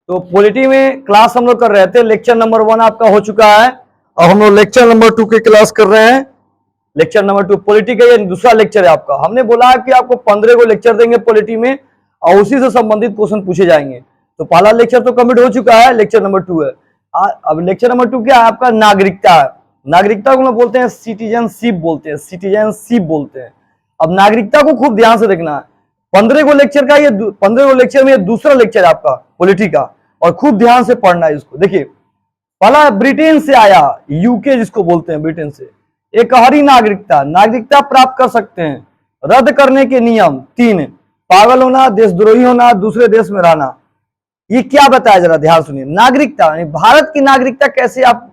तो पॉलिटी में क्लास हम लोग कर रहे थे। लेक्चर नंबर 1 आपका हो चुका है। अब हम लोग लेक्चर नंबर 2 की क्लास कर रहे हैं। लेक्चर नंबर 2 पॉलिटी का ये दूसरा लेक्चर है आपका। हमने बोला कि आपको 15 को लेक्चर देंगे पॉलिटी में और उसी से संबंधित क्वेश्चन पूछे जाएंगे। तो पहला लेक्चर तो कंप्लीट हो चुका है, लेक्चर नंबर 2 है। अब लेक्चर नंबर 2 क्या है आपका? नागरिकता है। नागरिकता को हम बोलते हैं सिटीजनशिप बोलते हैं, सिटीजनशिप बोलते हैं। अब नागरिकता को खूब ध्यान से देखना है। 15 को लेक्चर का ये 15 को लेक्चर में ये दूसरा लेक्चर है आपका पॉलिटी का, और खूब ध्यान से पढ़ना है इसको। देखिए, पहला ब्रिटेन से आया, यूके जिसको बोलते हैं, ब्रिटेन से। एक हरी नागरिकता, नागरिकता प्राप्त कर सकते हैं। रद्द करने के नियम 3, पागल होना, देशद्रोही होना, दूसरे देश में रहना। ये क्या बताया, जरा ध्यान सुनिए। नागरिकता यानी भारत की नागरिकता कैसे आप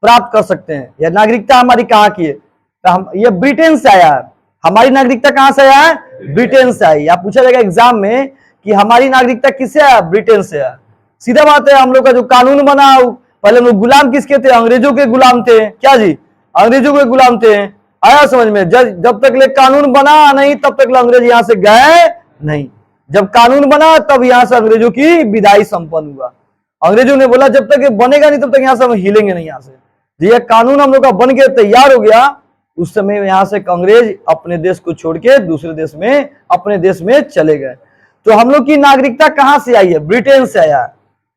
प्राप्त कर सकते हैं, या नागरिकता हमारी कहाँ की है? तो हम ये ब्रिटेन से आया है। हमारी नागरिकता कहां से आया है? ब्रिटेन से आई। या पूछा जाएगा एग्जाम में कि हमारी नागरिकता किससे आया? ब्रिटेन से आया। सीधा बात है। हम लोग का जो कानून बना, पहले हम लोग गुलाम किसके थे? अंग्रेजों के गुलाम थे। क्या जी? अंग्रेजों के गुलाम थे। आया समझ में? जब तक ले कानून बना नहीं तब तक अंग्रेज यहां से गए नहीं। जब कानून बना तब यहां से अंग्रेजों की विदाई संपन्न हुआ। अंग्रेजों ने बोला जब तक ये बनेगा नहीं तब तक यहां से हम हिलेंगे नहीं। यहां से ये कानून हम लोग का बन के तैयार हो गया, उस समय यहां से अंग्रेज अपने देश को छोड़ के दूसरे देश में, अपने देश में चले गए। तो हम लोग की नागरिकता कहां से आई है? ब्रिटेन से आया।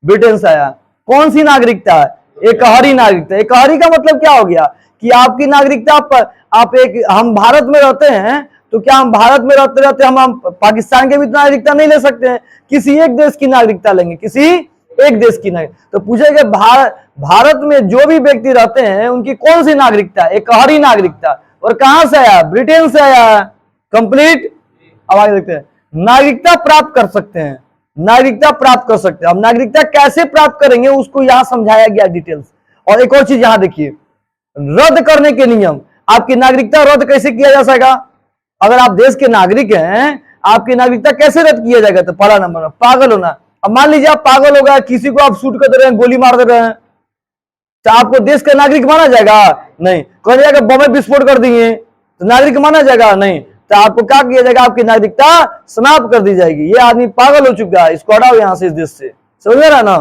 ब्रिटेन से आया। कौन सी नागरिकता है? एकहरी नागरिकता। एकहरी का मतलब क्या हो गया कि आपकी नागरिकता आप एक, हम भारत में रहते हैं तो क्या हम भारत में रहते रहते हम पाकिस्तान के भी नागरिकता नहीं ले सकते हैं? किसी एक देश की नागरिकता लेंगे, किसी एक देश की नागरिकता। तो पूछेगा भारत में जो भी व्यक्ति रहते हैं उनकी कौन सी नागरिकता? एकहरी नागरिकता। और कहां से आया? ब्रिटेन से आया। कंप्लीट। अब आगे देखते हैं। नागरिकता प्राप्त कर सकते हैं, नागरिकता प्राप्त कर सकते हैं। अब नागरिकता कैसे प्राप्त करेंगे उसको यहां समझाया गया डिटेल्स। और एक और चीज यहां देखिए, रद्द करने के नियम। आपकी नागरिकता रद्द कैसे किया जा सकेगा? अगर आप देश के नागरिक हैं, आपकी नागरिकता कैसे रद्द किया जाएगा? तो पहला नंबर पागल होना। अब मान लीजिए आप पागल हो गए, किसी को आप शूट कर दे रहे हैं, गोली मार दे रहे हैं, तो आपको देश का नागरिक माना जाएगा? नहीं। कह जाएगा बम में विस्फोट कर दिए तो नागरिक माना जाएगा? नहीं। तो आपको क्या किया जाएगा? आपकी नागरिकता समाप्त कर दी जाएगी। ये आदमी पागल हो चुका है, इसको हटाओ यहां से, इस देश से। समझ में रहा ना?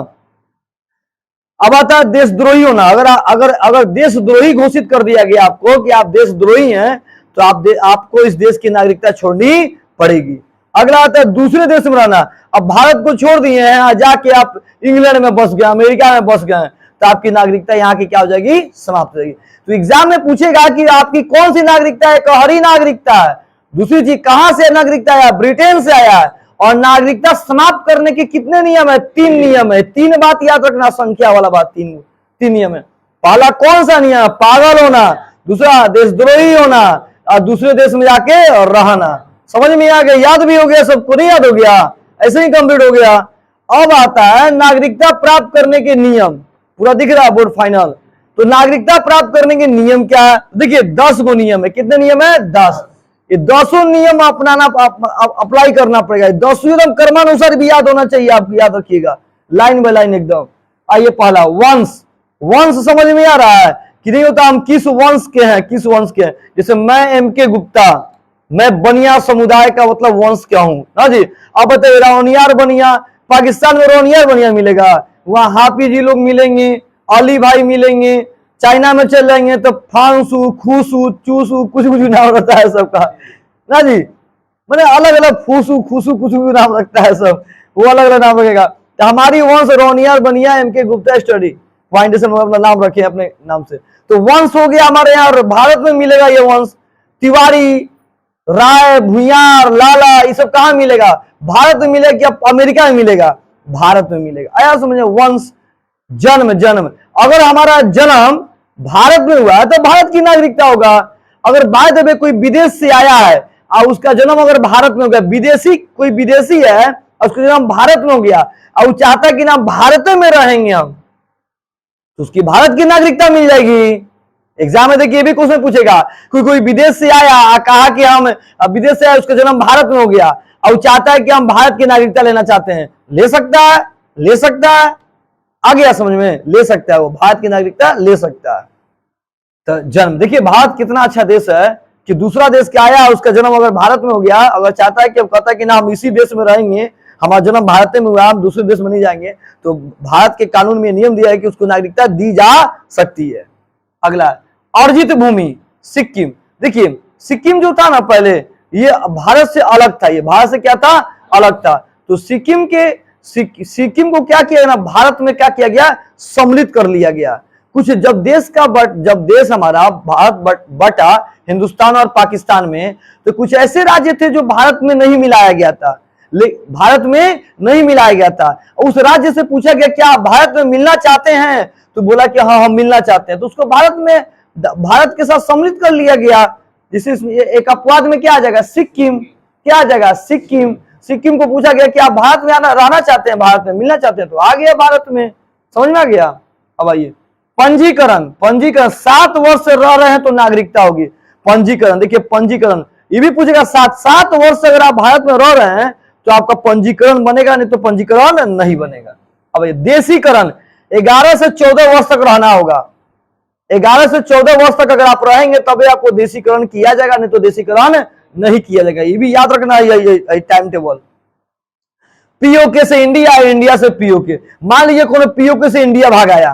अब आता है देशद्रोही होना। अगर देशद्रोही घोषित कर दिया गया आपको कि आप देशद्रोही हैं, तो आपको इस देश की नागरिकता छोड़नी पड़ेगी। अगला आता है दूसरे देश में रहना। अब भारत को छोड़ दिए हैं, जाके आप इंग्लैंड में बस गए, अमेरिका में बस गए, तो आपकी नागरिकता यहाँ की क्या हो जाएगी? समाप्त हो जाएगी। तो एग्जाम में पूछेगा कि आपकी कौन सी नागरिकता है? एकहरी नागरिकता है। दूसरी चीज, कहां से नागरिकता आया? ब्रिटेन से आया है। और नागरिकता समाप्त करने के कितने नियम है? 3 नियम है। 3 बात याद रखना, संख्या वाला बात। 3 नियम है। पहला कौन सा नियम? पागल होना। दूसरा देशद्रोही होना, और दूसरे देश में जाके रहना। समझ में आ गया? याद भी हो गया सबको? नहीं याद हो गया? ऐसे ही कंप्लीट हो गया। अब आता है नागरिकता प्राप्त करने के नियम। पूरा दिख रहा है बोर्ड फाइनल? तो नागरिकता प्राप्त करने के नियम क्या है? देखिए 10 गो नियम है। कितने नियम है? 10। ये 10 नियम अपनाना, अप्लाई करना पड़ेगा। 10 एकदम कर्मानुसार भी याद होना चाहिए आपको, याद रखिएगा, लाइन बाय लाइन एकदम। आइए पहला, वंश। वंश समझ में आ रहा है कि नहीं होता? हम किस वंश के हैं, किस वंश के हैं? जैसे मैं M.K. गुप्ता, मैं बनिया समुदाय का मतलब वंश क्या हूं ना जी। अब बताइए, रोनियार बनिया, पाकिस्तान में रोनियार बनिया मिलेगा, वहां हाफिज जी लोग मिलेंगे, अली भाई मिलेंगे। चाइना में चल जाएंगे तो फांसू, खूसू, चूसू, कुछ कुछ नाम रहता है सबका ना जी। मैंने अलग अलग फूसू, खूसू, कुछ कुछ नाम रखता है सब, वो अलग अलग नाम रखेगा। तो हमारी वंश रोनियार बनिया M.K. गुप्ता स्टडी फाउंडेशन में अपना नाम रखे अपने नाम से। तो वंश हो गया हमारे यहाँ। भारत में मिलेगा ये वंश। तिवारी, राय, भुयार, लाला, ये सब कहां मिलेगा? भारत में मिलेगा कि अमेरिका में मिलेगा? भारत में मिलेगा। आया समझे? वंश। जन्म। अगर हमारा जन्म भारत में हुआ है तो भारत की नागरिकता होगा। अगर बाय द वे कोई विदेश से आया है और उसका जन्म अगर भारत में हो गया, विदेशी, कोई विदेशी है और उसका जन्म भारत में हो गया और वो चाहता है कि ना भारत में रहेंगे हम, तो उसकी भारत की नागरिकता मिल जाएगी। एग्जाम में देखिए भी क्वेश्चन पूछेगा, कोई विदेश से आया, कहा कि हम विदेश से आया, उसका जन्म भारत में हो गया और चाहता है कि हम भारत की नागरिकता लेना चाहते हैं, ले सकता है? ले सकता है। आ गया समझ में? ले सकता है, वो भारत की नागरिकता ले सकता है। तो जन्म देखिए, भारत कितना अच्छा देश है कि दूसरा देश के आया, उसका जन्म अगर भारत में हो गया, अगर चाहता है कि अब कहता है कि ना हम इसी देश में रहेंगे, हमारा जन्म भारत में हुआ, हम दूसरे देश में नहीं जाएंगे, तो भारत के कानून में नियम दिया है कि उसको नागरिकता दी जा सकती है। अगला अर्जित भूमि सिक्किम। देखिए सिक्किम जो था ना पहले, ये भारत से अलग था, ये भारत से क्या था, अलग था। तो सिक्किम को क्या किया ना, भारत में क्या किया गया, सम्मिलित कर लिया गया। कुछ जब देश हमारा भारत बटा हिंदुस्तान और पाकिस्तान में, तो कुछ ऐसे राज्य थे जो भारत में नहीं मिलाया गया था, भारत में नहीं मिलाया गया था। उस राज्य से पूछा गया क्या आप भारत में मिलना चाहते हैं, तो बोला कि हाँ हम मिलना चाहते हैं, तो उसको भारत के साथ सम्मिलित कर लिया गया। जिसे एक अपवाद में क्या आ जाएगा, सिक्किम, क्या आ जाएगा, सिक्किम। सिक्किम को पूछा गया कि आप भारत में रहना चाहते हैं, भारत में मिलना चाहते हैं, तो आ गया भारत में। समझ में आ गया। अब आइए पंजीकरण। 7 वर्ष से रह रहे हैं तो नागरिकता होगी। पंजीकरण, देखिए पंजीकरण ये भी पूछेगा, 7 वर्ष से अगर आप भारत में रह रहे हैं तो आपका पंजीकरण बनेगा, नहीं तो पंजीकरण नहीं बनेगा। अब देशीकरण, 11 से 14 वर्ष तक रहना होगा। 11 से 14 वर्ष तक अगर आप रहेंगे तभी आपको देशीकरण किया जाएगा, नहीं तो देशीकरण नहीं किया जाएगा। ये भी याद रखना है टाइम टेबल। पीओके से इंडिया, इंडिया से पीओके। मान लीजिए कोई पीओके से इंडिया भाग आया,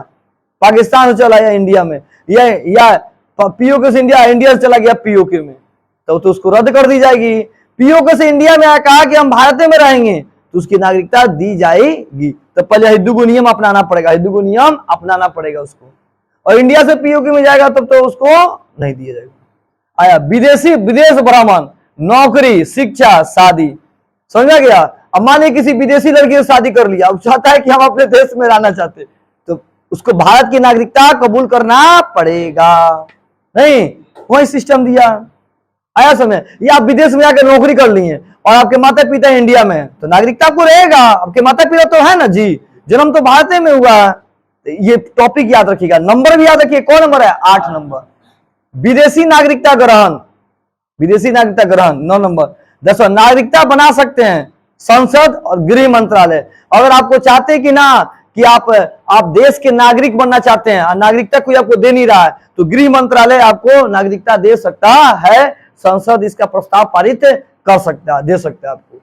पाकिस्तान से चला गया इंडिया में, या पीओके से इंडिया से चला गया पीओके में, तो उसको रद्द कर दी जाएगी। पीओके से इंडिया में कहा कि हम भारत में रहेंगे, तो उसकी नागरिकता दी जाएगी। तो पहले हिंदू नियम अपनाना पड़ेगा, हिंदू को नियम अपनाना पड़ेगा उसको। और इंडिया से पीओके में जाएगा तब तो उसको नहीं दिया जाएगा। आया विदेश भ्रमण, नौकरी, शिक्षा, शादी। समझ में गया। अब मानिए किसी विदेशी लड़की से शादी कर लिया, अब चाहता है कि हम अपने देश में रहना चाहते, तो उसको भारत की नागरिकता कबूल करना पड़ेगा। नहीं, वही सिस्टम दिया। आया समय। या आप विदेश में जाकर नौकरी कर लिए और आपके माता पिता इंडिया में, तो नागरिकता आपको रहेगा। आपके माता पिता तो है ना जी, जन्म तो भारत में हुआ। ये टॉपिक याद रखिएगा। नंबर भी याद रखिए, कौन नंबर है, 8 नंबर। विदेशी नागरिकता ग्रहण, विदेशी नागरिकता ग्रहण 9 नंबर। 10 नागरिकता बना सकते हैं संसद और गृह मंत्रालय। अगर आपको चाहते हैं कि ना कि आप देश के नागरिक बनना चाहते हैं और नागरिकता कोई आपको दे नहीं रहा है, तो गृह मंत्रालय आपको नागरिकता दे सकता है। संसद इसका प्रस्ताव पारित कर सकता है, दे सकता है आपको।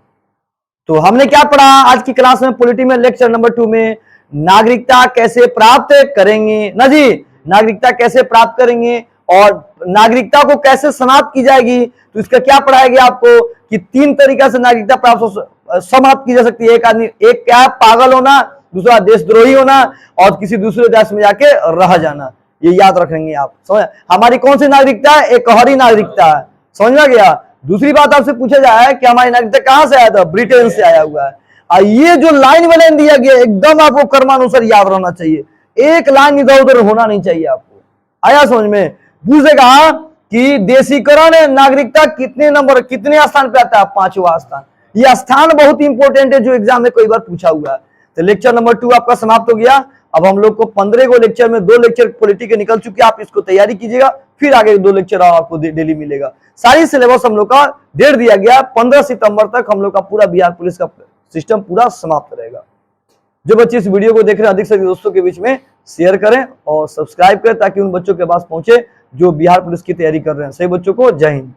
तो हमने क्या पढ़ा आज की क्लास में, पॉलिटी में लेक्चर नंबर 2 में, नागरिकता कैसे प्राप्त करेंगे ना जी, नागरिकता कैसे प्राप्त करेंगे और नागरिकता को कैसे समाप्त की जाएगी। तो इसका क्या पढ़ाया गया आपको कि 3 तरीका से नागरिकता प्राप्त समाप्त की जा सकती है। एक क्या, पागल होना, दूसरा देशद्रोही होना, और किसी दूसरे देश में जाके रह जाना। ये याद रखेंगे आप। समझ, हमारी कौन सी नागरिकता है, एकहरी नागरिकता है। समझ में गया। दूसरी बात आपसे पूछा जाए कि हमारी नागरिकता कहां से आया था, ब्रिटेन से आया हुआ है। और ये जो लाइन वाले दिया गया एकदम आपको कर्मानुसार याद रहना चाहिए, एक लाइन इधर उधर होना नहीं चाहिए आपको। आया समझ में। पूछेगा कि देशीकरण नागरिकता कितने नंबर, कितने स्थान पे आता है, 5वां स्थान। यह स्थान बहुत इंपॉर्टेंट है जो एग्जाम में कई बार पूछा हुआ है। तो लेक्चर नंबर 2 आपका समाप्त हो गया। अब हम लोग को 15 को लेक्चर में 2 लेक्चर पॉलिटी के निकल चुके हैं। आप इसको तैयारी कीजिएगा, फिर आगे 2 लेक्चर आपको डेली मिलेगा। सारी सिलेबस हम लोग का डेट दिया गया, 15 सितंबर तक हम लोग का पूरा बिहार पुलिस का सिस्टम पूरा समाप्त रहेगा। जो बच्चे इस वीडियो को देख रहे हैं अधिक से अधिक दोस्तों के बीच में शेयर करें और सब्सक्राइब करें, ताकि उन बच्चों के पास पहुंचे जो बिहार पुलिस की तैयारी कर रहे हैं। सही बच्चों को जय हिंद।